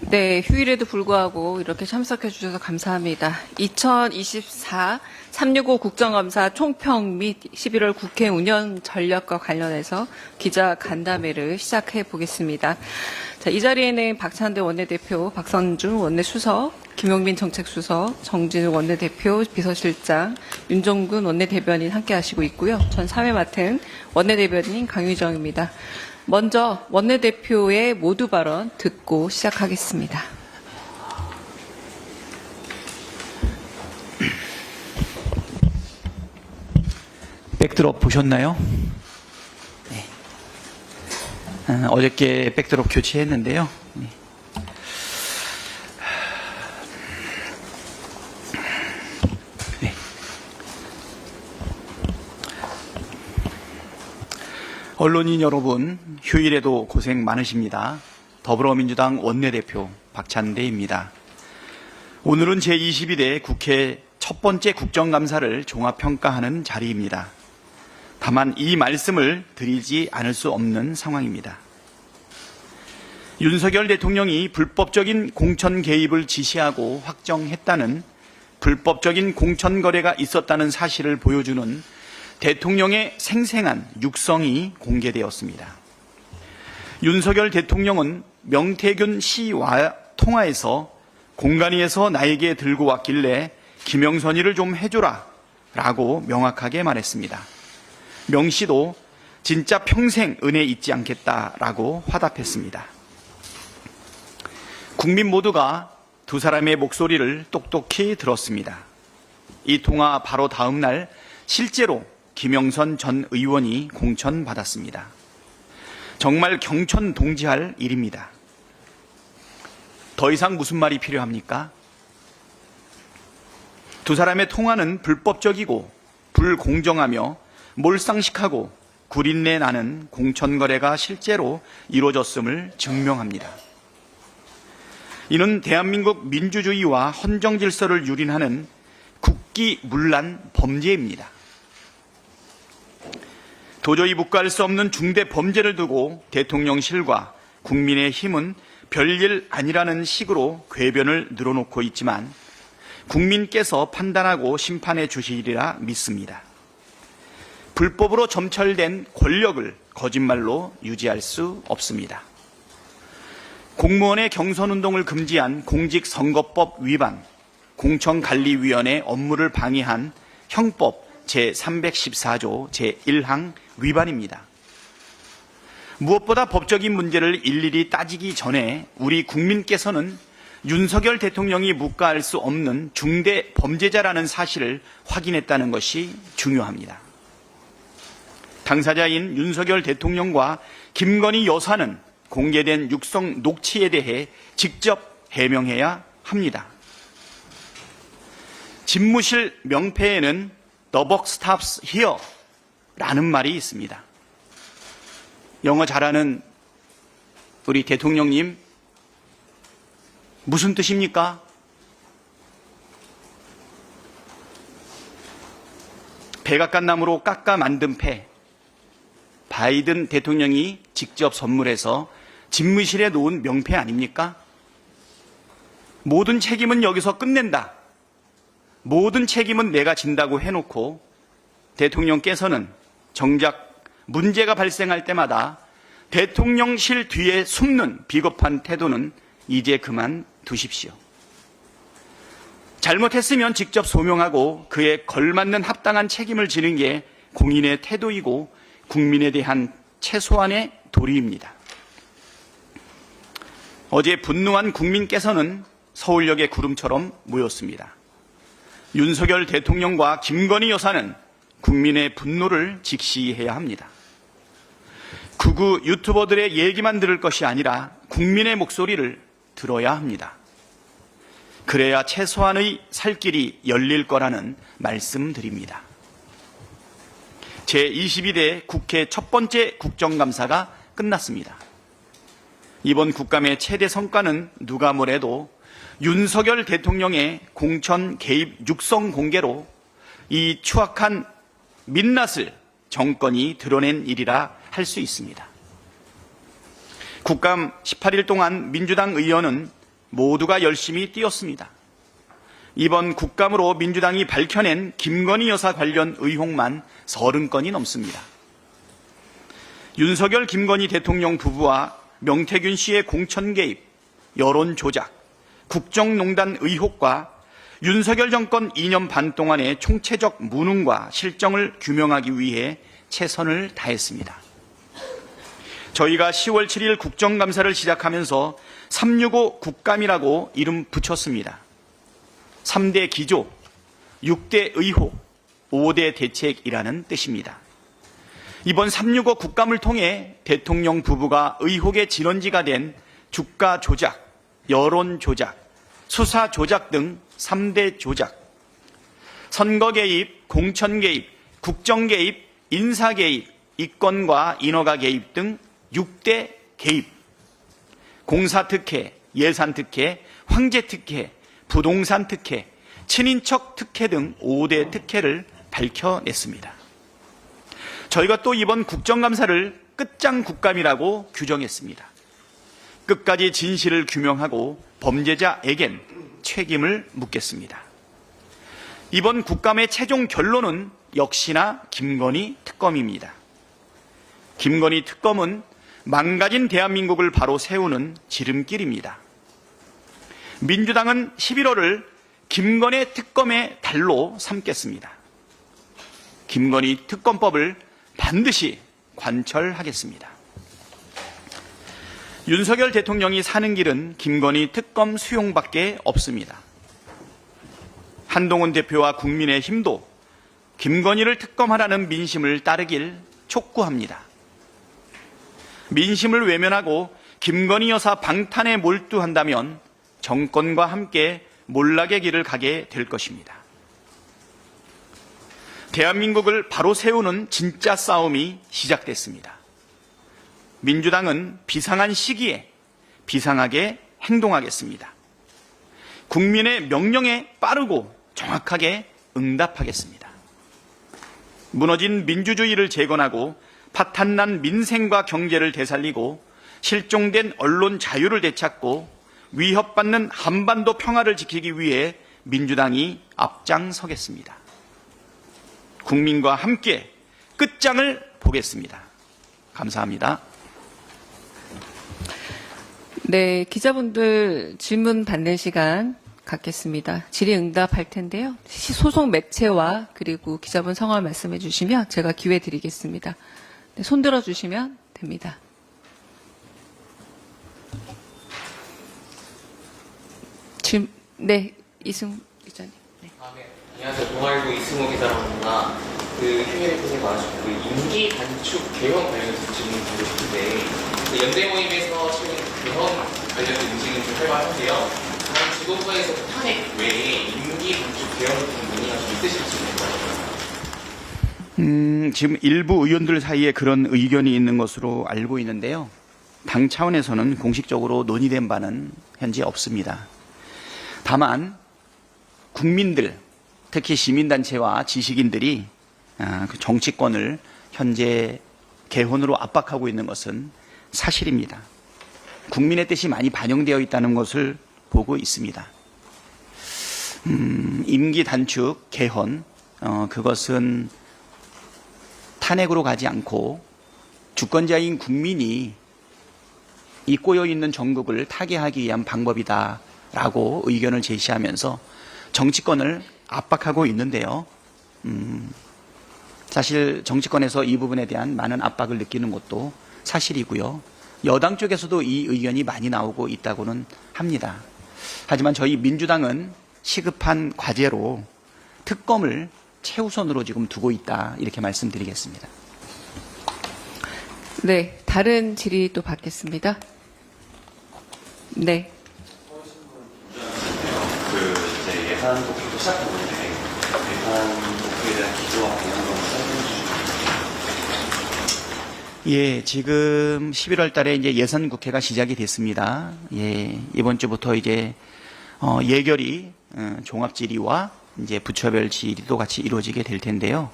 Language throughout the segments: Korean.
네, 휴일에도 불구하고 이렇게 참석해 주셔서 감사합니다. 2024 365 국정감사 총평 및 11월 국회 운영 전략과 관련해서 기자 간담회를 시작해 보겠습니다. 자, 이 자리에는 박찬대 원내대표, 박선준 원내수석, 김용민 정책수석, 정진우 원내대표, 비서실장, 윤종근 원내대변인 함께 하시고 있고요. 전 사회 맡은 원내대변인 강유정입니다. 먼저 원내대표의 모두 발언 듣고 시작하겠습니다. 백드롭 보셨나요? 네. 어저께 백드롭 교체했는데요. 네. 네. 언론인 여러분, 휴일에도 고생 많으십니다. 더불어민주당 원내대표 박찬대입니다. 오늘은 제22대 국회 첫 번째 국정감사를 종합평가하는 자리입니다. 다만 이 말씀을 드리지 않을 수 없는 상황입니다. 윤석열 대통령이 불법적인 공천 개입을 지시하고 확정했다는 불법적인 공천 거래가 있었다는 사실을 보여주는 대통령의 생생한 육성이 공개되었습니다. 윤석열 대통령은 명태균 씨와 통화에서 공간위에서 나에게 들고 왔길래 김영선이를 좀 해줘라 라고 명확하게 말했습니다. 명 씨도 진짜 평생 은혜 잊지 않겠다라고 화답했습니다. 국민 모두가 두 사람의 목소리를 똑똑히 들었습니다. 이 통화 바로 다음 날 실제로 김영선 전 의원이 공천받았습니다. 정말 경천동지할 일입니다. 더 이상 무슨 말이 필요합니까? 두 사람의 통화는 불법적이고 불공정하며 몰상식하고 구린내 나는 공천거래가 실제로 이루어졌음을 증명합니다. 이는 대한민국 민주주의와 헌정질서를 유린하는 국기문란 범죄입니다. 도저히 묵과할 수 없는 중대 범죄를 두고 대통령실과 국민의힘은 별일 아니라는 식으로 궤변을 늘어놓고 있지만 국민께서 판단하고 심판해 주시리라 믿습니다. 불법으로 점철된 권력을 거짓말로 유지할 수 없습니다. 공무원의 경선운동을 금지한 공직선거법 위반, 공천관리위원회 업무를 방해한 형법 제314조 제1항 위반입니다. 무엇보다 법적인 문제를 일일이 따지기 전에 우리 국민께서는 윤석열 대통령이 묵과할 수 없는 중대 범죄자라는 사실을 확인했다는 것이 중요합니다. 당사자인 윤석열 대통령과 김건희 여사는 공개된 육성 녹취에 대해 직접 해명해야 합니다. 집무실 명패에는 The buck stops here 라는 말이 있습니다. 영어 잘하는 우리 대통령님, 무슨 뜻입니까? 백악관나무로 깎아 만든 패, 바이든 대통령이 직접 선물해서 집무실에 놓은 명패 아닙니까? 모든 책임은 여기서 끝낸다. 모든 책임은 내가 진다고 해놓고 대통령께서는 정작 문제가 발생할 때마다 대통령실 뒤에 숨는 비겁한 태도는 이제 그만 두십시오. 잘못했으면 직접 소명하고 그에 걸맞는 합당한 책임을 지는 게 공인의 태도이고 국민에 대한 최소한의 도리입니다. 어제 분노한 국민께서는 서울역의 구름처럼 모였습니다. 윤석열 대통령과 김건희 여사는 국민의 분노를 직시해야 합니다. 극우 유튜버들의 얘기만 들을 것이 아니라 국민의 목소리를 들어야 합니다. 그래야 최소한의 살 길이 열릴 거라는 말씀드립니다. 제22대 국회 첫 번째 국정감사가 끝났습니다. 이번 국감의 최대 성과는 누가 뭐래도 윤석열 대통령의 공천 개입 육성 공개로 이 추악한 민낯을 정권이 드러낸 일이라 할 수 있습니다. 국감 18일 동안 민주당 의원은 모두가 열심히 뛰었습니다. 이번 국감으로 민주당이 밝혀낸 김건희 여사 관련 의혹만 30건이 넘습니다. 윤석열, 김건희 대통령 부부와 명태균 씨의 공천 개입, 여론 조작, 국정농단 의혹과 윤석열 정권 2년 반 동안의 총체적 무능과 실정을 규명하기 위해 최선을 다했습니다. 저희가 10월 7일 국정감사를 시작하면서 365 국감이라고 이름 붙였습니다. 3대 기조, 6대 의혹, 5대 대책이라는 뜻입니다. 이번 365 국감을 통해 대통령 부부가 의혹의 진원지가 된 주가 조작, 여론 조작, 수사 조작 등 3대 조작, 선거 개입, 공천 개입, 국정 개입, 인사 개입, 이권과 인허가 개입 등 6대 개입, 공사 특혜, 예산 특혜, 황제 특혜, 부동산 특혜, 친인척 특혜 등 5대 특혜를 밝혀냈습니다. 저희가 또 이번 국정감사를 끝장 국감이라고 규정했습니다. 끝까지 진실을 규명하고 범죄자에겐 책임을 묻겠습니다. 이번 국감의 최종 결론은 역시나 김건희 특검입니다. 김건희 특검은 망가진 대한민국을 바로 세우는 지름길입니다. 민주당은 11월을 김건희 특검의 달로 삼겠습니다. 김건희 특검법을 반드시 관철하겠습니다. 윤석열 대통령이 사는 길은 김건희 특검 수용밖에 없습니다. 한동훈 대표와 국민의힘도 김건희를 특검하라는 민심을 따르길 촉구합니다. 민심을 외면하고 김건희 여사 방탄에 몰두한다면 정권과 함께 몰락의 길을 가게 될 것입니다. 대한민국을 바로 세우는 진짜 싸움이 시작됐습니다. 민주당은 비상한 시기에 비상하게 행동하겠습니다. 국민의 명령에 빠르고 정확하게 응답하겠습니다. 무너진 민주주의를 재건하고 파탄난 민생과 경제를 되살리고 실종된 언론 자유를 되찾고 위협받는 한반도 평화를 지키기 위해 민주당이 앞장서겠습니다. 국민과 함께 끝장을 보겠습니다. 감사합니다. 네, 기자분들 질문 받는 시간 갖겠습니다. 질의응답할 텐데요. 소속 매체와 그리고 기자분 성함 말씀해 주시면 제가 기회 드리겠습니다. 네, 손 들어주시면 됩니다. 네, 이승우 기자님. 네. 네. 안녕하세요. 동아일보 이승우 기자라고 합니다. 휴일에 고생 많으셨고 임기 단축 개헌 관련해서 질문 드리고 싶은데 연대 모임에서 최근 개헌 관련된 움직임이 좀 활발한데요. 다른 지도부에서 탄핵 외에 임기 단축 개헌 같은 문의가 좀 있으실지 궁금합니다. 지금 일부 의원들 사이에 그런 의견이 있는 것으로 알고 있는데요. 당 차원에서는 공식적으로 논의된 바는 현재 없습니다. 다만 국민들, 특히 시민단체와 지식인들이 그 정치권을 현재 개헌으로 압박하고 있는 것은 사실입니다. 국민의 뜻이 많이 반영되어 있다는 것을 보고 있습니다. 임기 단축, 개헌, 그것은 탄핵으로 가지 않고 주권자인 국민이 이 꼬여있는 정국을 타개하기 위한 방법이다라고 의견을 제시하면서 정치권을 압박하고 있는데요. 사실 정치권에서 이 부분에 대한 많은 압박을 느끼는 것도 사실이고요. 여당 쪽에서도 이 의견이 많이 나오고 있다고는 합니다. 하지만 저희 민주당은 시급한 과제로 특검을 최우선으로 지금 두고 있다, 이렇게 말씀드리겠습니다. 네, 다른 질의 또 받겠습니다. 네. 이제 예산 독해도 시작하고 있는데 예산 독해에 대한 기조와 관련된 예, 지금 11월 달에 이제 예산 국회가 시작이 됐습니다. 예, 이번 주부터 이제 예결위, 종합 질의와 이제 부처별 질의도 같이 이루어지게 될 텐데요.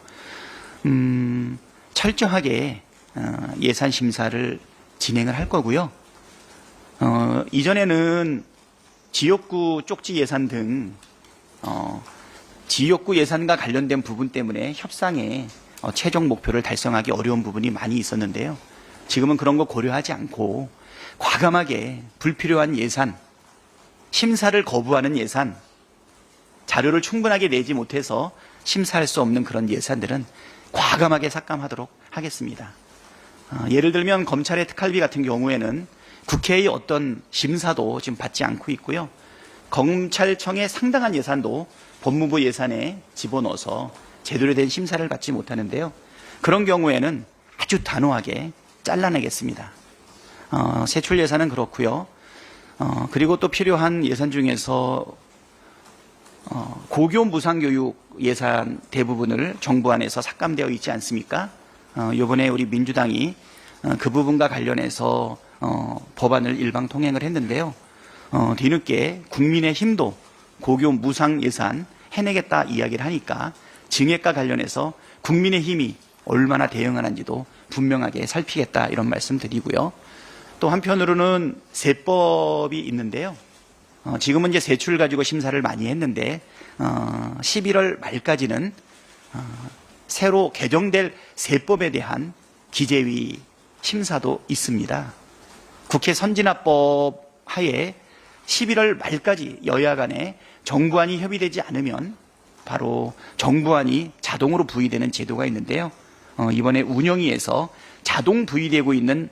철저하게 예산 심사를 진행을 할 거고요. 이전에는 지역구 쪽지 예산 등 지역구 예산과 관련된 부분 때문에 협상에 최종 목표를 달성하기 어려운 부분이 많이 있었는데요. 지금은 그런 거 고려하지 않고 과감하게 불필요한 예산, 심사를 거부하는 예산, 자료를 충분하게 내지 못해서 심사할 수 없는 그런 예산들은 과감하게 삭감하도록 하겠습니다. 예를 들면 검찰의 특활비 같은 경우에는 국회의 어떤 심사도 지금 받지 않고 있고요. 검찰청의 상당한 예산도 법무부 예산에 집어넣어서 제대로 된 심사를 받지 못하는데요. 그런 경우에는 아주 단호하게 잘라내겠습니다. 세출 예산은 그렇고요. 그리고 또 필요한 예산 중에서 고교 무상교육 예산 대부분을 정부 안에서 삭감되어 있지 않습니까? 이번에 우리 민주당이 그 부분과 관련해서 법안을 일방 통행을 했는데요. 뒤늦게 국민의힘도 고교 무상 예산 해내겠다 이야기를 하니까 증액과 관련해서 국민의힘이 얼마나 대응하는지도 분명하게 살피겠다 이런 말씀 드리고요. 또 한편으로는 세법이 있는데요. 지금은 이제 세출 가지고 심사를 많이 했는데 11월 말까지는 새로 개정될 세법에 대한 기재위 심사도 있습니다. 국회 선진화법 하에 11월 말까지 여야 간에 정부안이 협의되지 않으면 바로 정부안이 자동으로 부의되는 제도가 있는데요. 이번에 운영위에서 자동 부의되고 있는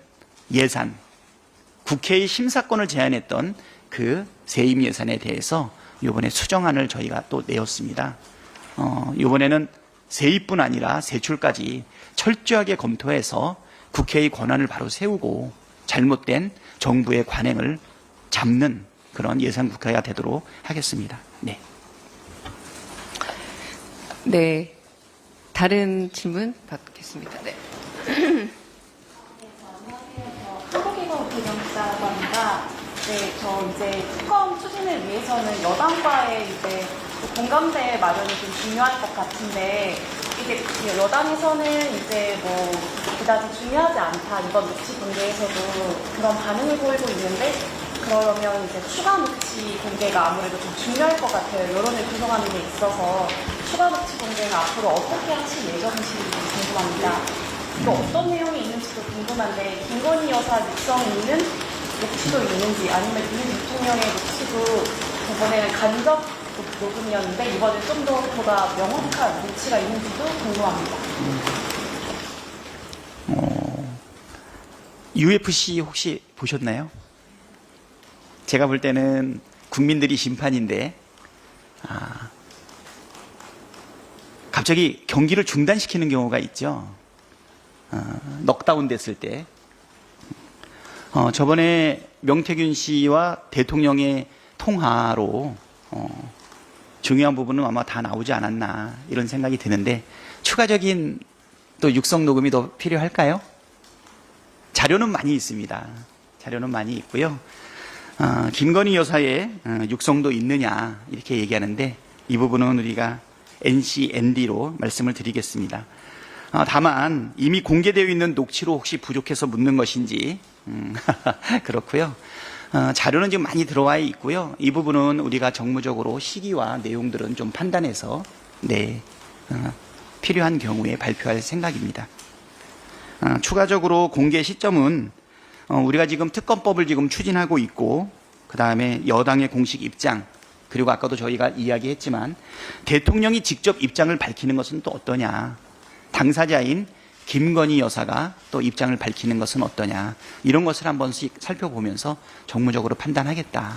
예산, 국회의 심사권을 제한했던 그 세임 예산에 대해서 이번에 수정안을 저희가 또 내었습니다. 이번에는 세입뿐 아니라 세출까지 철저하게 검토해서 국회의 권한을 바로 세우고 잘못된 정부의 관행을 잡는 그런 예산 국회가 되도록 하겠습니다. 네. 네. 다른 질문 받겠습니다. 네. 한국이고 개정자라고 합니다. 네, 저 이제 특검 추진을 위해서는 여당과의 이제 공감대 마련이 좀 중요할 것 같은데, 이게 여당에서는 이제 뭐 그다지 중요하지 않다, 이번 녹취 공개에서도 그런 반응을 보이고 있는데, 그러면 이제 추가 녹취 공개가 아무래도 좀 중요할 것 같아요. 여론을 구성하는 데 있어서 추가 녹취 공개는 앞으로 어떻게 하실 예정인지 궁금합니다. 또 어떤 내용이 있는지도 궁금한데, 김건희 여사 육성 있는 녹취도 있는지, 아니면 윤 대통령의 녹취도 저번에는 간접 녹음이었는데 이번에 좀 더 보다 명확한 녹취가 있는지도 궁금합니다. UFC 혹시 보셨나요? 제가 볼 때는 국민들이 심판인데 갑자기 경기를 중단시키는 경우가 있죠. 넉다운 됐을 때. 저번에 명태균 씨와 대통령의 통화로 중요한 부분은 아마 다 나오지 않았나 이런 생각이 드는데, 추가적인 또 육성 녹음이 더 필요할까요? 자료는 많이 있습니다. 자료는 많이 있고요. 김건희 여사의 육성도 있느냐 이렇게 얘기하는데, 이 부분은 우리가 NCND로 말씀을 드리겠습니다. 다만 이미 공개되어 있는 녹취로 혹시 부족해서 묻는 것인지 그렇고요. 자료는 지금 많이 들어와 있고요. 이 부분은 우리가 정무적으로 시기와 내용들은 좀 판단해서 필요한 경우에 발표할 생각입니다. 추가적으로 공개 시점은 우리가 지금 특검법을 지금 추진하고 있고, 그 다음에 여당의 공식 입장, 그리고 아까도 저희가 이야기했지만 대통령이 직접 입장을 밝히는 것은 또 어떠냐, 당사자인 김건희 여사가 또 입장을 밝히는 것은 어떠냐, 이런 것을 한 번씩 살펴보면서 정무적으로 판단하겠다.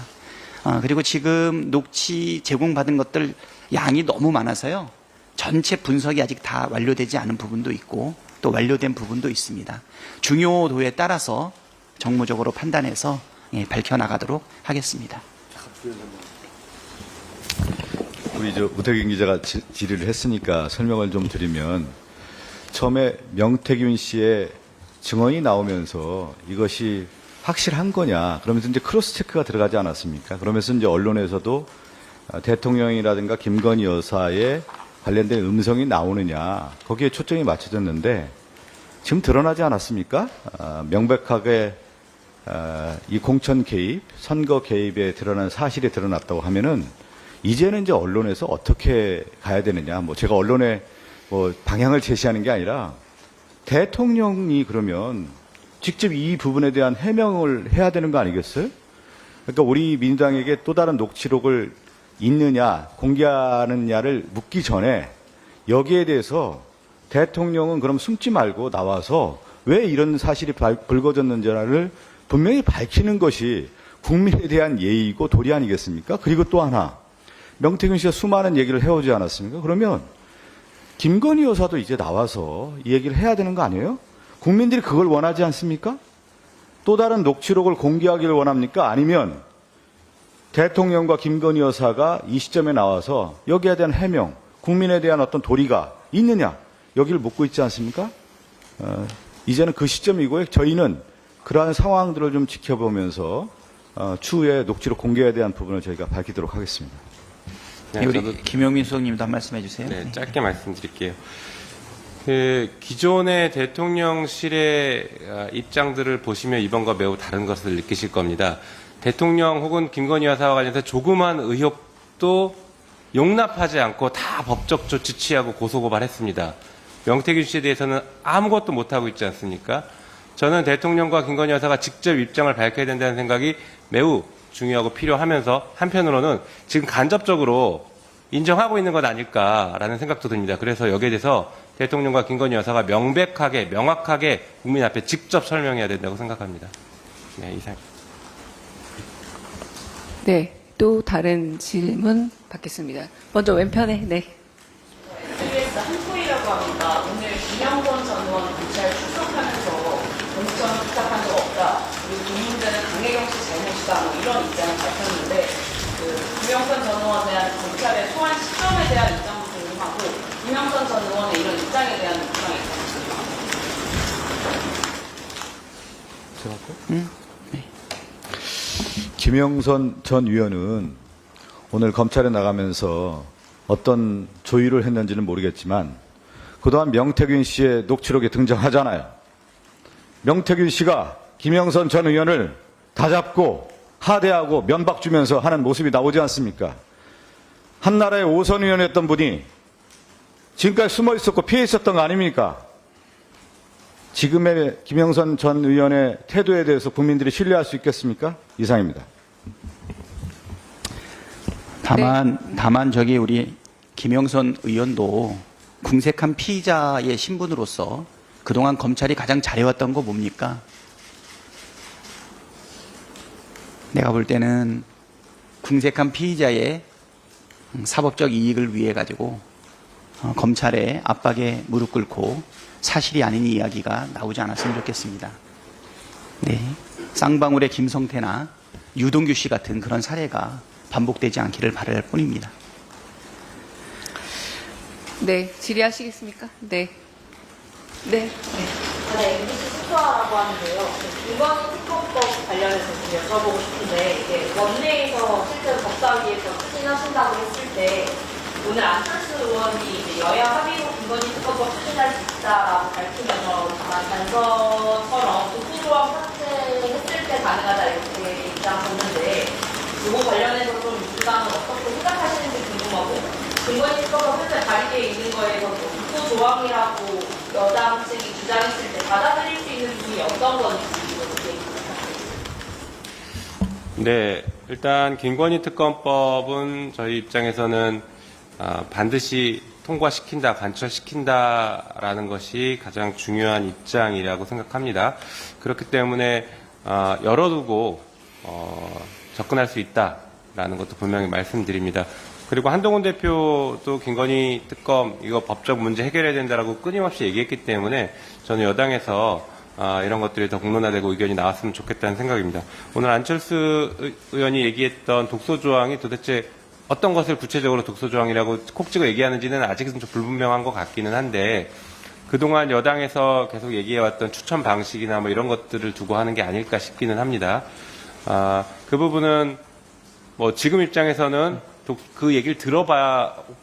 그리고 지금 녹취 제공받은 것들 양이 너무 많아서요, 전체 분석이 아직 다 완료되지 않은 부분도 있고 또 완료된 부분도 있습니다. 중요도에 따라서 정무적으로 판단해서 밝혀나가도록 하겠습니다. 우리 우태균 기자가 질의를 했으니까 설명을 좀 드리면, 처음에 명태균 씨의 증언이 나오면서 이것이 확실한 거냐, 그러면서 이제 크로스 체크가 들어가지 않았습니까? 그러면서 이제 언론에서도 대통령이라든가 김건희 여사의 관련된 음성이 나오느냐, 거기에 초점이 맞춰졌는데 지금 드러나지 않았습니까? 명백하게 이 공천 개입, 선거 개입에 드러난 사실이 드러났다고 하면은 이제는 이제 언론에서 어떻게 가야 되느냐. 뭐 제가 언론에 뭐 방향을 제시하는 게 아니라 대통령이 그러면 직접 이 부분에 대한 해명을 해야 되는 거 아니겠어요? 그러니까 우리 민주당에게 또 다른 녹취록을 있느냐, 공개하느냐를 묻기 전에 여기에 대해서 대통령은 그럼 숨지 말고 나와서 왜 이런 사실이 불거졌는지를 분명히 밝히는 것이 국민에 대한 예의이고 도리 아니겠습니까? 그리고 또 하나, 명태균 씨가 수많은 얘기를 해오지 않았습니까? 그러면 김건희 여사도 이제 나와서 이 얘기를 해야 되는 거 아니에요? 국민들이 그걸 원하지 않습니까? 또 다른 녹취록을 공개하기를 원합니까? 아니면 대통령과 김건희 여사가 이 시점에 나와서 여기에 대한 해명, 국민에 대한 어떤 도리가 있느냐? 여기를 묻고 있지 않습니까? 이제는 그 시점이고요. 저희는 그러한 상황들을 좀 지켜보면서 추후에 녹취록 공개에 대한 부분을 저희가 밝히도록 하겠습니다. 네, 우리 김용민 수석님도 한 말씀 해주세요. 네, 짧게 말씀드릴게요. 기존의 대통령실의 입장들을 보시면 이번과 매우 다른 것을 느끼실 겁니다. 대통령 혹은 김건희 여사와 관련해서 조그만 의혹도 용납하지 않고 다 법적 조치 취하고 고소고발했습니다. 명태균 씨에 대해서는 아무것도 못하고 있지 않습니까? 저는 대통령과 김건희 여사가 직접 입장을 밝혀야 된다는 생각이 매우 중요하고 필요하면서 한편으로는 지금 간접적으로 인정하고 있는 것 아닐까라는 생각도 듭니다. 그래서 여기에 대해서 대통령과 김건희 여사가 명백하게 명확하게 국민 앞에 직접 설명해야 된다고 생각합니다. 네, 이상. 네, 또 다른 질문 받겠습니다. 먼저 왼편에, 네. SBS 한포이라고 합니다. 오늘 김영선 전 의원 검찰 출석하면서 공천 부탁한 적 없다. 그리고 이 문제는 강혜경 씨 잘못이다. 뭐 이런 입장을 밝혔는데 김영선 전 의원에 대한 검찰의 소환 시점에 대한 입장도 궁금하고 김영선 전 의원의 이런 입장에 대한 입장이 있습니다. 김영선 전 의원은 오늘 검찰에 나가면서 어떤 조율을 했는지는 모르겠지만 그동안 명태균 씨의 녹취록에 등장하잖아요. 명태균 씨가 김영선 전 의원을 다잡고 하대하고 면박 주면서 하는 모습이 나오지 않습니까? 한나라의 5선 의원이었던 분이 지금까지 숨어 있었고 피해 있었던 거 아닙니까? 지금의 김영선 전 의원의 태도에 대해서 국민들이 신뢰할 수 있겠습니까? 이상입니다. 다만 저기 우리 김영선 의원도 궁색한 피의자의 신분으로서 그동안 검찰이 가장 잘해왔던 거 뭡니까? 내가 볼 때는 궁색한 피의자의 사법적 이익을 위해 가지고 검찰의 압박에 무릎 꿇고 사실이 아닌 이야기가 나오지 않았으면 좋겠습니다. 네, 쌍방울의 김성태나 유동규 씨 같은 그런 사례가 반복되지 않기를 바랄 뿐입니다. 네, 질의하시겠습니까? 네. 네. 네, MBC 스토어라고 하는데요. 김건희 특검법 관련해서 좀 여쭤보고 싶은데 이게 원내에서 실제로 법사위에서 추진하신다고 했을 때 오늘 안철수 의원이 이제 여야 합의로 김건희 특검법 추진할 수 있다라고 밝히면서 다만 단서처럼 독소조항 삭제했을 때 가능하다 이렇게 입장 줬는데 이거 관련해서 좀 민주당은 어떻게 생각하시는지 궁금하고 김건희 특검법 현재 발의되어 있는 거에서 독소조항이라고 여당 측이 주장했을 때 받아들일 수 있는 부분이 어떤 건지 이렇게 부탁드립니다. 네, 일단 김건희 특검법은 저희 입장에서는 반드시 통과시킨다, 관철시킨다라는 것이 가장 중요한 입장이라고 생각합니다. 그렇기 때문에 열어두고 접근할 수 있다라는 것도 분명히 말씀드립니다. 그리고 한동훈 대표도 김건희 특검 이거 법적 문제 해결해야 된다라고 끊임없이 얘기했기 때문에 저는 여당에서 이런 것들이 더 공론화되고 의견이 나왔으면 좋겠다는 생각입니다. 오늘 안철수 의원이 얘기했던 독소조항이 도대체 어떤 것을 구체적으로 독소조항이라고 콕 찍어 얘기하는지는 아직은 좀 불분명한 것 같기는 한데 그동안 여당에서 계속 얘기해왔던 추천 방식이나 뭐 이런 것들을 두고 하는 게 아닐까 싶기는 합니다. 그 부분은 뭐 지금 입장에서는 그 얘기를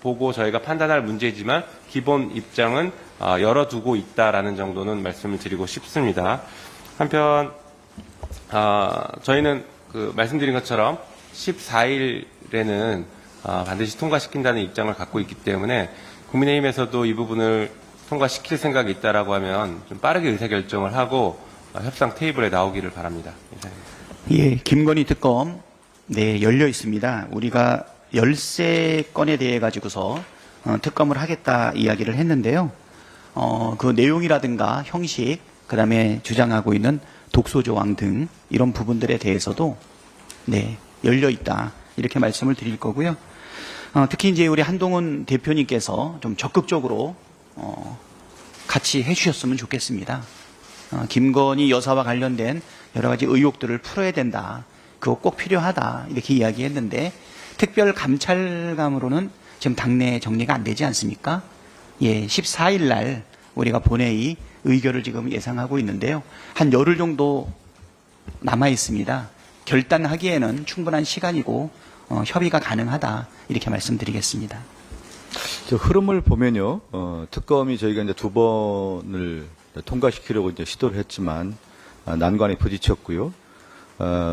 보고 저희가 판단할 문제이지만 기본 입장은 열어두고 있다라는 정도는 말씀을 드리고 싶습니다. 한편 저희는 말씀드린 것처럼 14일에는 반드시 통과시킨다는 입장을 갖고 있기 때문에 국민의힘에서도 이 부분을 통과시킬 생각이 있다라고 하면 좀 빠르게 의사결정을 하고 협상 테이블에 나오기를 바랍니다. 이상입니다. 예, 김건희 특검 네 열려 있습니다. 우리가 13건에 대해 가지고서 특검을 하겠다 이야기를 했는데요. 그 내용이라든가 형식, 그다음에 주장하고 있는 독소 조항 등 이런 부분들에 대해서도 네 열려 있다 이렇게 말씀을 드릴 거고요. 특히 이제 우리 한동훈 대표님께서 좀 적극적으로 같이 해주셨으면 좋겠습니다. 김건희 여사와 관련된 여러 가지 의혹들을 풀어야 된다. 그거 꼭 필요하다. 이렇게 이야기했는데 특별 감찰관으로는 지금 당내 정리가 안 되지 않습니까? 예, 14일 날 우리가 본회의 의결을 지금 예상하고 있는데요. 한 열흘 정도 남아 있습니다. 결단하기에는 충분한 시간이고 협의가 가능하다. 이렇게 말씀드리겠습니다. 저 흐름을 보면요, 특검이 저희가 이제 2번을 통과시키려고 이제 시도를 했지만 난관에 부딪혔고요.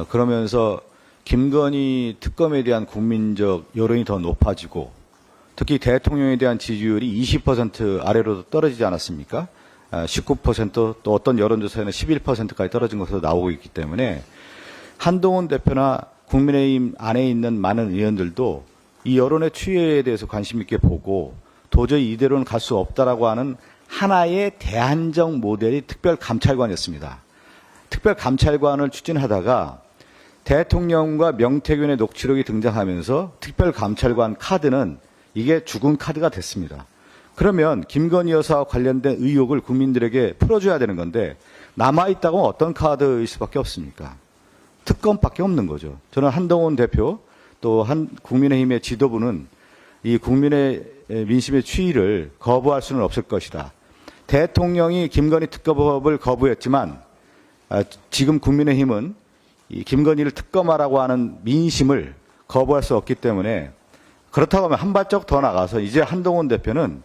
그러면서 김건희 특검에 대한 국민적 여론이 더 높아지고 특히 대통령에 대한 지지율이 20% 아래로 떨어지지 않았습니까? 19% 또 어떤 여론조사에는 11%까지 떨어진 것으로 나오고 있기 때문에 한동훈 대표나 국민의힘 안에 있는 많은 의원들도 이 여론의 추이에 대해서 관심 있게 보고 도저히 이대로는 갈 수 없다라고 하는 하나의 대안적 모델이 특별감찰관이었습니다. 특별감찰관을 추진하다가 대통령과 명태균의 녹취록이 등장하면서 특별감찰관 카드는 이게 죽은 카드가 됐습니다. 그러면 김건희 여사와 관련된 의혹을 국민들에게 풀어줘야 되는 건데 남아있다고 어떤 카드일 수밖에 없습니까? 특검밖에 없는 거죠. 저는 한동훈 대표 또 국민의힘의 지도부는 이 국민의 민심의 추이를 거부할 수는 없을 것이다. 대통령이 김건희 특검법을 거부했지만 지금 국민의힘은 이 김건희를 특검하라고 하는 민심을 거부할 수 없기 때문에 그렇다고 하면 한 발짝 더 나가서 이제 한동훈 대표는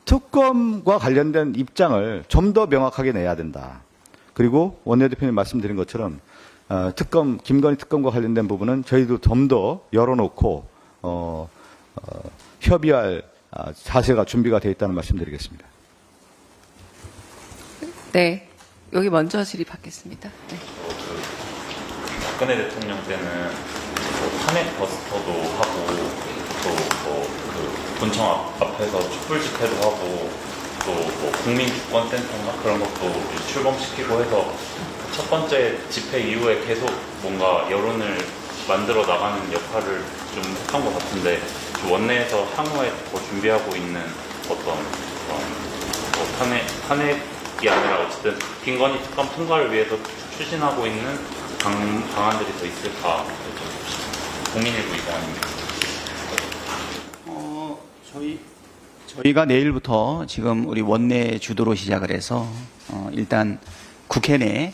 특검과 관련된 입장을 좀 더 명확하게 내야 된다. 그리고 원내대표님 말씀드린 것처럼 김건희 특검과 관련된 부분은 저희도 좀 더 열어놓고 협의할 자세가 준비가 되어 있다는 말씀드리겠습니다. 네, 여기 먼저 질의받겠습니다. 네. 박근혜 대통령 때는 탄핵 버스터도 하고 또 본청 앞에서 촛불 집회도 하고 또 국민주권센터인가 그런 것도 출범시키고 해서 첫 번째 집회 이후에 계속 뭔가 여론을 만들어 나가는 역할을 좀 했던 것 같은데 원내에서 향후에 더 준비하고 있는 어떤 탄핵이 아니라 어쨌든 김건희 특검 통과를 위해서 추진하고 있는 방안들이 더 있을까? 국민일보 이사입니다. 저희가 내일부터 지금 우리 원내 주도로 시작을 해서 일단 국회 내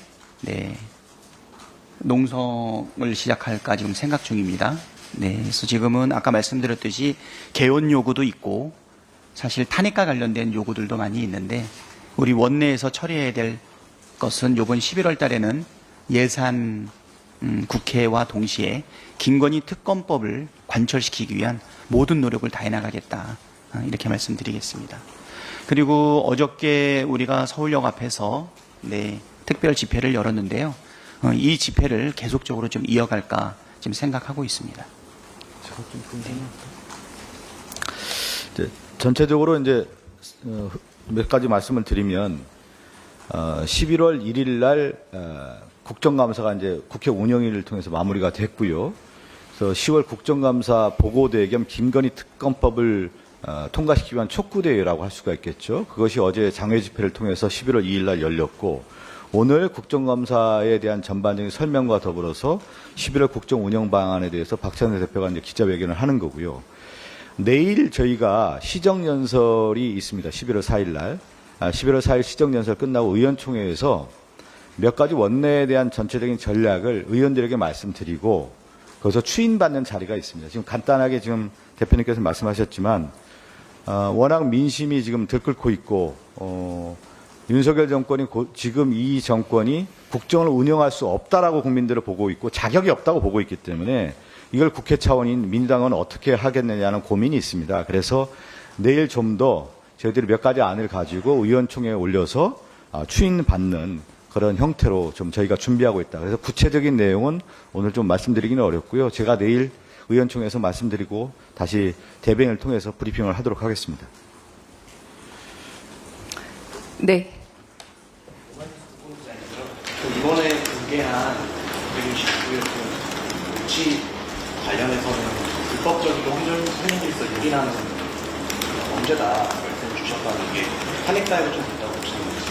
농성을 시작할까 지금 생각 중입니다. 네, 그래서 지금은 아까 말씀드렸듯이 개헌 요구도 있고 사실 탄핵과 관련된 요구들도 많이 있는데 우리 원내에서 처리해야 될 것은 이번 11월 달에는 예산 국회와 동시에 김건희 특검법을 관철시키기 위한 모든 노력을 다해 나가겠다. 이렇게 말씀드리겠습니다. 그리고 어저께 우리가 서울역 앞에서 특별 집회를 열었는데요. 이 집회를 계속적으로 좀 이어갈까 지금 생각하고 있습니다. 전체적으로 이제 몇 가지 말씀을 드리면 11월 1일 날 국정감사가 이제 국회 운영위를 통해서 마무리가 됐고요. 그래서 10월 국정감사 보고대회 겸 김건희 특검법을 통과시키기 위한 촉구대회라고 할 수가 있겠죠. 그것이 어제 장외 집회를 통해서 11월 2일 날 열렸고 오늘 국정감사에 대한 전반적인 설명과 더불어서 11월 국정 운영 방안에 대해서 박찬대 대표가 이제 기자회견을 하는 거고요. 내일 저희가 시정연설이 있습니다. 11월 4일 날. 11월 4일 시정연설 끝나고 의원총회에서 몇 가지 원내에 대한 전체적인 전략을 의원들에게 말씀드리고 거기서 추인받는 자리가 있습니다. 지금 간단하게 지금 대표님께서 말씀하셨지만 워낙 민심이 지금 들끓고 있고 윤석열 정권이 지금 이 정권이 국정을 운영할 수 없다라고 국민들을 보고 있고 자격이 없다고 보고 있기 때문에 이걸 국회 차원인 민주당은 어떻게 하겠느냐는 고민이 있습니다. 그래서 내일 좀 더 저희들이 몇 가지 안을 가지고 의원총회에 올려서 추인받는 그런 형태로 좀 저희가 준비하고 있다. 그래서 구체적인 내용은 오늘 좀 말씀드리기는 어렵고요. 제가 내일 의원총회에서 말씀드리고 다시 대변인을 통해서 브리핑을 하도록 하겠습니다. 네. 이번에 공개한 169회 녹취 관련해서는 불법적이고 혼용질서 유린하는 범죄다 말씀해 주셨다는 게 탄핵 사유가 좀 있다고 보시는지.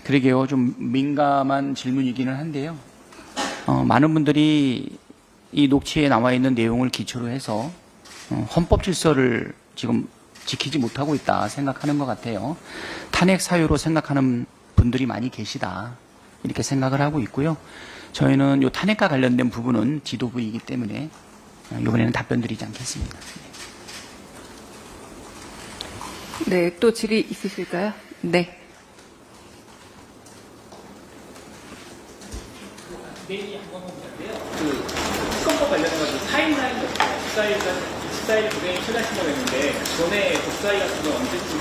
그러게요. 좀 민감한 질문이기는 한데요. 많은 분들이 이 녹취에 나와 있는 내용을 기초로 해서 헌법 질서를 지금 지키지 못하고 있다 생각하는 것 같아요. 탄핵 사유로 생각하는 분들이 많이 계시다 이렇게 생각을 하고 있고요. 저희는 이 탄핵과 관련된 부분은 지도부이기 때문에 이번에는 답변 드리지 않겠습니다. 네, 또 질의 있으실까요? 네. 그 특검법 관련해가지고 4일날 14일 부대에 최다신다고 했는데 전에 법사위 같은 건 언제쯤?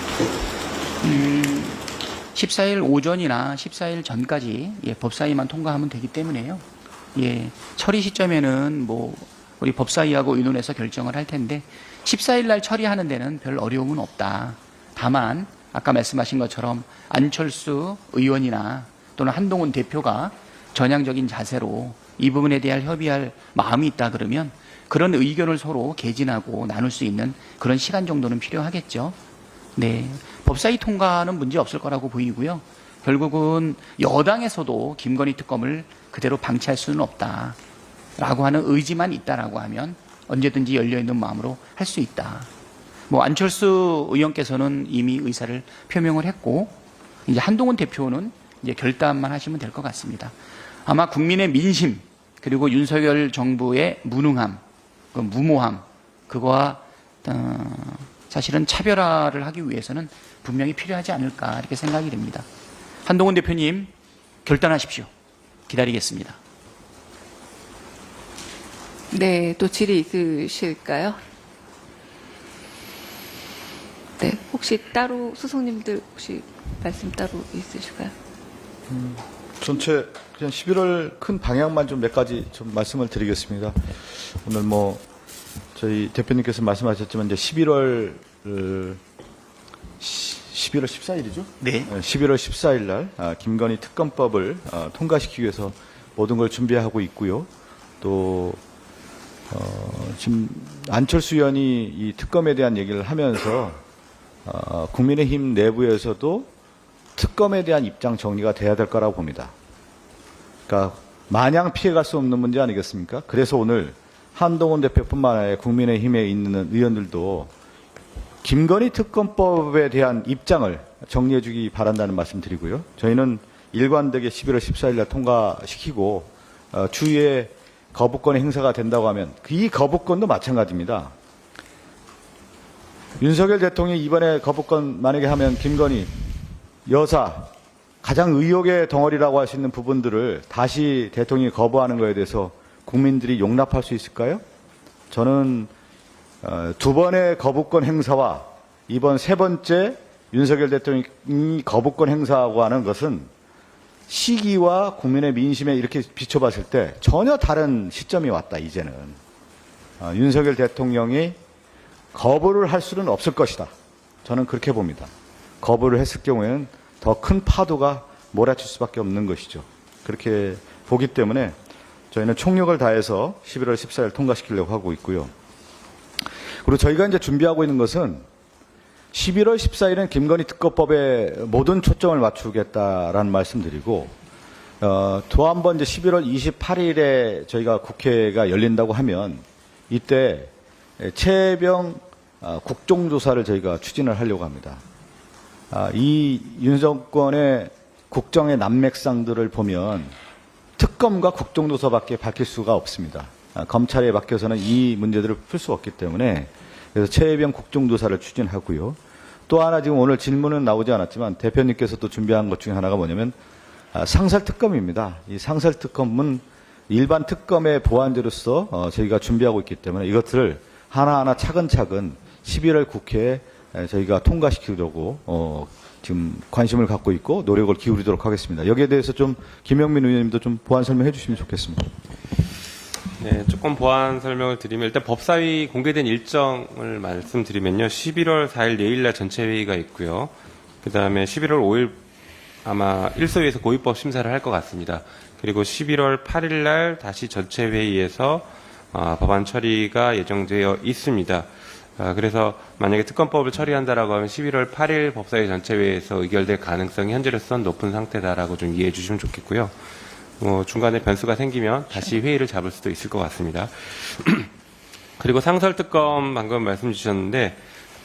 14일 오전이나 14일 전까지 법사위만 통과하면 되기 때문에요. 처리 시점에는 뭐 우리 법사위하고 의논해서 결정을 할 텐데 14일 날 처리하는 데는 별 어려움은 없다. 다만 아까 말씀하신 것처럼 안철수 의원이나 또는 한동훈 대표가 전향적인 자세로 이 부분에 대한 협의할 마음이 있다 그러면 그런 의견을 서로 개진하고 나눌 수 있는 그런 시간 정도는 필요하겠죠. 네, 법사위 통과는 문제 없을 거라고 보이고요. 결국은 여당에서도 김건희 특검을 그대로 방치할 수는 없다라고 하는 의지만 있다라고 하면 언제든지 열려있는 마음으로 할 수 있다. 뭐 안철수 의원께서는 이미 의사를 표명을 했고 이제 한동훈 대표는 이제 결단만 하시면 될 것 같습니다. 아마 국민의 민심 그리고 윤석열 정부의 무능함, 그 무모함 그거와 사실은 차별화를 하기 위해서는 분명히 필요하지 않을까 이렇게 생각이 됩니다. 한동훈 대표님 결단하십시오. 기다리겠습니다. 네, 또 질의 있으실까요? 네, 혹시 따로 수석님들 혹시 말씀 따로 있으실까요? 전체 그냥 11월 큰 방향만 좀 몇 가지 좀 말씀을 드리겠습니다. 오늘 뭐 저희 대표님께서 말씀하셨지만 이제 11월 14일이죠? 네. 11월 14일 날 김건희 특검법을 통과시키기 위해서 모든 걸 준비하고 있고요. 또 지금 안철수 의원이 이 특검에 대한 얘기를 하면서 국민의힘 내부에서도 특검에 대한 입장 정리가 돼야 될 거라고 봅니다. 그러니까 마냥 피해갈 수 없는 문제 아니겠습니까? 그래서 오늘 한동훈 대표뿐만 아니라 국민의힘에 있는 의원들도 김건희 특검법에 대한 입장을 정리해 주기 바란다는 말씀 드리고요. 저희는 일관되게 11월 14일 날 통과시키고 주위에 거부권의 행사가 된다고 하면 이 거부권도 마찬가지입니다. 윤석열 대통령이 이번에 거부권 만약에 하면 김건희 여사 가장 의혹의 덩어리라고 할 수 있는 부분들을 다시 대통령이 거부하는 것에 대해서 국민들이 용납할 수 있을까요? 저는 두 번의 거부권 행사와 이번 세 번째 윤석열 대통령이 거부권 행사하고 하는 것은 시기와 국민의 민심에 이렇게 비춰봤을 때 전혀 다른 시점이 왔다. 이제는 윤석열 대통령이 거부를 할 수는 없을 것이다. 저는 그렇게 봅니다. 거부를 했을 경우에는 더 큰 파도가 몰아칠 수밖에 없는 것이죠. 그렇게 보기 때문에 저희는 총력을 다해서 11월 14일 통과시키려고 하고 있고요. 그리고 저희가 이제 준비하고 있는 것은 11월 14일은 김건희 특검법에 모든 초점을 맞추겠다라는 말씀드리고 또 한 번 이제 11월 28일에 저희가 국회가 열린다고 하면 이때 최혜병 국정조사를 저희가 추진을 하려고 합니다. 이 윤 정권의 국정의 난맥상들을 보면 특검과 국정조사밖에 밝힐 수가 없습니다. 검찰에 맡겨서는 이 문제들을 풀 수 없기 때문에 그래서 최혜병 국정조사를 추진하고요. 또 하나 지금 오늘 질문은 나오지 않았지만 대표님께서 또 준비한 것 중에 하나가 뭐냐면 상설특검입니다. 이 상설특검은 일반 특검의 보완제로서 저희가 준비하고 있기 때문에 이것들을 하나하나 차근차근 11월 국회에 저희가 통과시키려고 지금 관심을 갖고 있고 노력을 기울이도록 하겠습니다. 여기에 대해서 좀 김영민 의원님도 좀 보완 설명해 주시면 좋겠습니다. 네, 조금 보완 설명을 드리면 일단 법사위 공개된 일정을 말씀드리면요. 11월 4일 내일날 전체 회의가 있고요. 그 다음에 11월 5일 아마 일소위에서 고위법 심사를 할 것 같습니다. 그리고 11월 8일날 다시 전체 회의에서 법안 처리가 예정되어 있습니다. 그래서 만약에 특검법을 처리한다라고 하면 11월 8일 법사위 전체 회의에서 의결될 가능성이 현재로서는 높은 상태다라고 좀 이해해 주시면 좋겠고요. 중간에 변수가 생기면 다시 회의를 잡을 수도 있을 것 같습니다. 그리고 상설특검 방금 말씀 주셨는데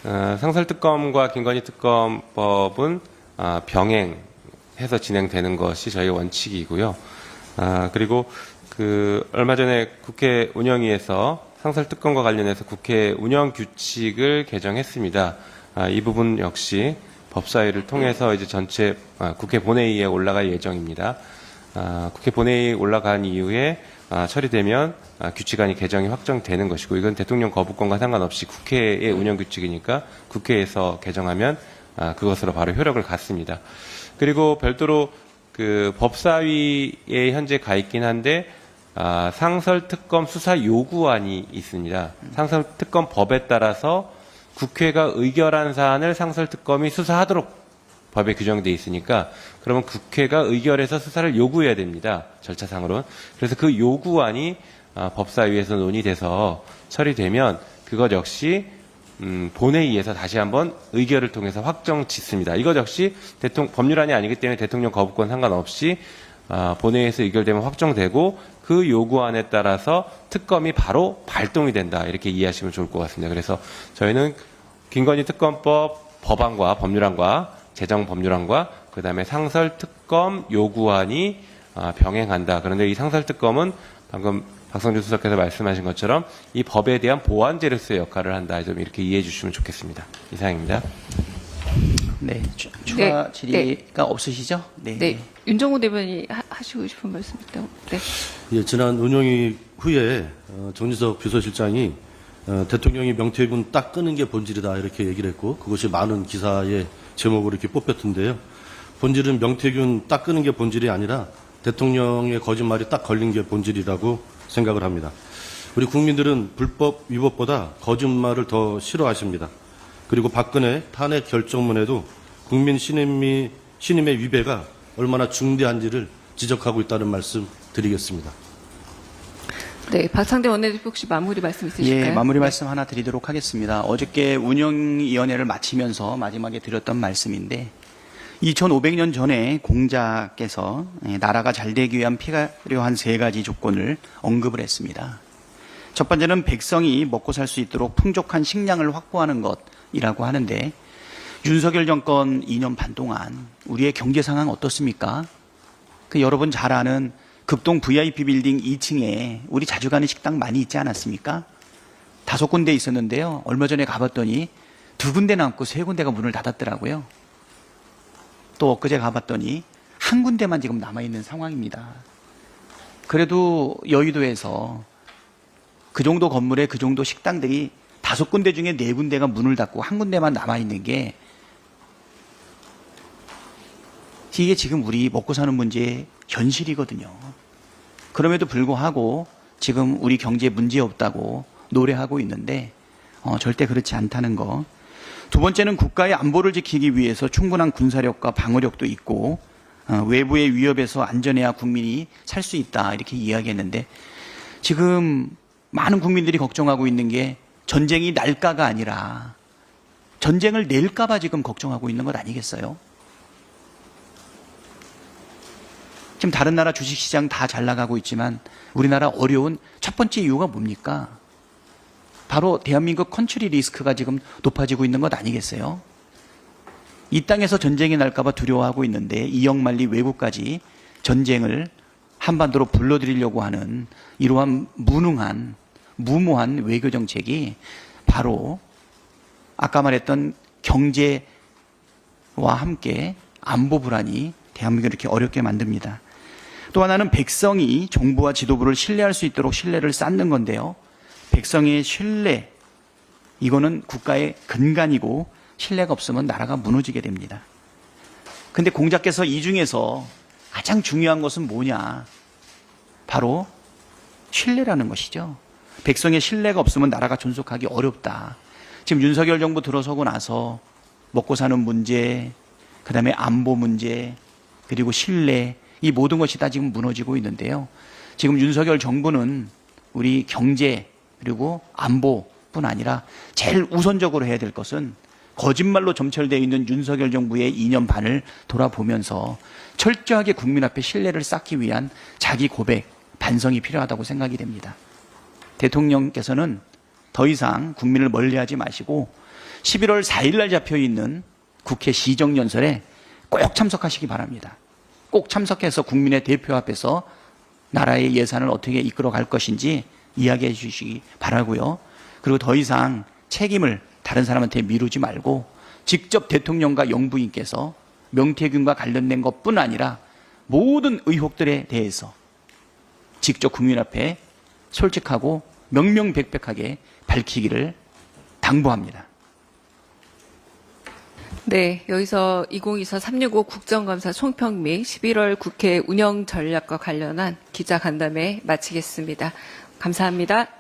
상설특검과 김건희 특검법은 병행해서 진행되는 것이 저희 원칙이고요. 그리고 얼마 전에 국회 운영위에서 상설특검과 관련해서 국회 운영 규칙을 개정했습니다. 이 부분 역시 법사위를 통해서 이제 전체 국회 본회의에 올라갈 예정입니다. 국회 본회의에 올라간 이후에 처리되면 규칙안이 개정이 확정되는 것이고 이건 대통령 거부권과 상관없이 국회의 운영 규칙이니까 국회에서 개정하면 그것으로 바로 효력을 갖습니다. 그리고 별도로 법사위에 현재 가 있긴 한데 상설특검 수사 요구안이 있습니다. 상설특검법에 따라서 국회가 의결한 사안을 상설특검이 수사하도록 법에 규정되어 있으니까 그러면 국회가 의결해서 수사를 요구해야 됩니다. 절차상으로는. 그래서 그 요구안이 법사위에서 논의돼서 처리되면 그것 역시 본회의에서 다시 한번 의결을 통해서 확정 짓습니다. 이것 역시 법률안이 아니기 때문에 대통령 거부권 상관없이 본회의에서 의결되면 확정되고 그 요구안에 따라서 특검이 바로 발동이 된다. 이렇게 이해하시면 좋을 것 같습니다. 그래서 저희는 김건희 특검법 법안과 법률안과 재정법률안과 그다음에 상설특검 요구안이 병행한다. 그런데 이 상설특검은 방금 박성준 수석께서 말씀하신 것처럼 이 법에 대한 보완제로서의 역할을 한다. 좀 이렇게 이해해 주시면 좋겠습니다. 이상입니다. 네, 추가 질의가 없으시죠? 네. 윤정호 대변인이 하시고 싶은 말씀 있다고. 네. 예, 지난 운영위 후에 정진석 비서실장이 대통령이 명태균 딱 끄는 게 본질이다 이렇게 얘기를 했고 그것이 많은 기사의 제목으로 이렇게 뽑혔던데요. 본질은 명태균 딱 끄는 게 본질이 아니라 대통령의 거짓말이 딱 걸린 게 본질이라고 생각을 합니다. 우리 국민들은 불법 위법보다 거짓말을 더 싫어하십니다. 그리고 박근혜 탄핵 결정문에도 국민 신임의 위배가 얼마나 중대한지를 지적하고 있다는 말씀 드리겠습니다. 네, 박상대 원내대표 혹시 마무리 말씀 있으실까요? 예, 마무리 말씀 하나 드리도록 하겠습니다. 어저께 운영위원회를 마치면서 마지막에 드렸던 말씀인데 2500년 전에 공자께서 나라가 잘 되기 위한 필요한 3가지 조건을 언급을 했습니다. 첫 번째는 백성이 먹고 살 수 있도록 풍족한 식량을 확보하는 것이라고 하는데 윤석열 정권 2년 반 동안 우리의 경제 상황 어떻습니까? 여러분 잘 아는 극동 VIP 빌딩 2층에 우리 자주 가는 식당 많이 있지 않았습니까? 5군데 있었는데요. 얼마 전에 가봤더니 2군데 남고 3군데가 문을 닫았더라고요. 또 엊그제 가봤더니 1군데만 지금 남아있는 상황입니다. 그래도 여의도에서 그 정도 건물에 그 정도 식당들이 5군데 중에 4군데가 문을 닫고 1군데만 남아있는 게 이게 지금 우리 먹고 사는 문제의 현실이거든요. 그럼에도 불구하고 지금 우리 경제에 문제 없다고 노래하고 있는데 절대 그렇지 않다는 거. 두 번째는 국가의 안보를 지키기 위해서 충분한 군사력과 방어력도 있고 외부의 위협에서 안전해야 국민이 살 수 있다 이렇게 이야기했는데 지금 많은 국민들이 걱정하고 있는 게 전쟁이 날까가 아니라 전쟁을 낼까 봐 지금 걱정하고 있는 것 아니겠어요? 지금 다른 나라 주식시장 다 잘 나가고 있지만 우리나라 어려운 첫 번째 이유가 뭡니까? 바로 대한민국 컨트리 리스크가 지금 높아지고 있는 것 아니겠어요? 이 땅에서 전쟁이 날까 봐 두려워하고 있는데 이역만리 외국까지 전쟁을 한반도로 불러들이려고 하는 이러한 무능한 무모한 외교 정책이 바로 아까 말했던 경제와 함께 안보 불안이 대한민국을 이렇게 어렵게 만듭니다. 또 하나는 백성이 정부와 지도부를 신뢰할 수 있도록 신뢰를 쌓는 건데요. 백성의 신뢰, 이거는 국가의 근간이고 신뢰가 없으면 나라가 무너지게 됩니다. 근데 공자께서 이 중에서 가장 중요한 것은 뭐냐? 바로 신뢰라는 것이죠. 백성의 신뢰가 없으면 나라가 존속하기 어렵다. 지금 윤석열 정부 들어서고 나서 먹고 사는 문제, 그 다음에 안보 문제, 그리고 신뢰, 이 모든 것이 다 지금 무너지고 있는데요. 지금 윤석열 정부는 우리 경제 그리고 안보뿐 아니라 제일 우선적으로 해야 될 것은 거짓말로 점철되어 있는 윤석열 정부의 2년 반을 돌아보면서 철저하게 국민 앞에 신뢰를 쌓기 위한 자기 고백, 반성이 필요하다고 생각이 됩니다. 대통령께서는 더 이상 국민을 멀리하지 마시고 11월 4일 날 잡혀있는 국회 시정연설에 꼭 참석하시기 바랍니다. 꼭 참석해서 국민의 대표 앞에서 나라의 예산을 어떻게 이끌어갈 것인지 이야기해 주시기 바라고요. 그리고 더 이상 책임을 다른 사람한테 미루지 말고 직접 대통령과 영부인께서 명태균과 관련된 것뿐 아니라 모든 의혹들에 대해서 직접 국민 앞에 솔직하고 명명백백하게 밝히기를 당부합니다. 네, 여기서 2024-365 국정감사 총평 및 11월 국회 운영 전략과 관련한 기자 간담회 마치겠습니다. 감사합니다.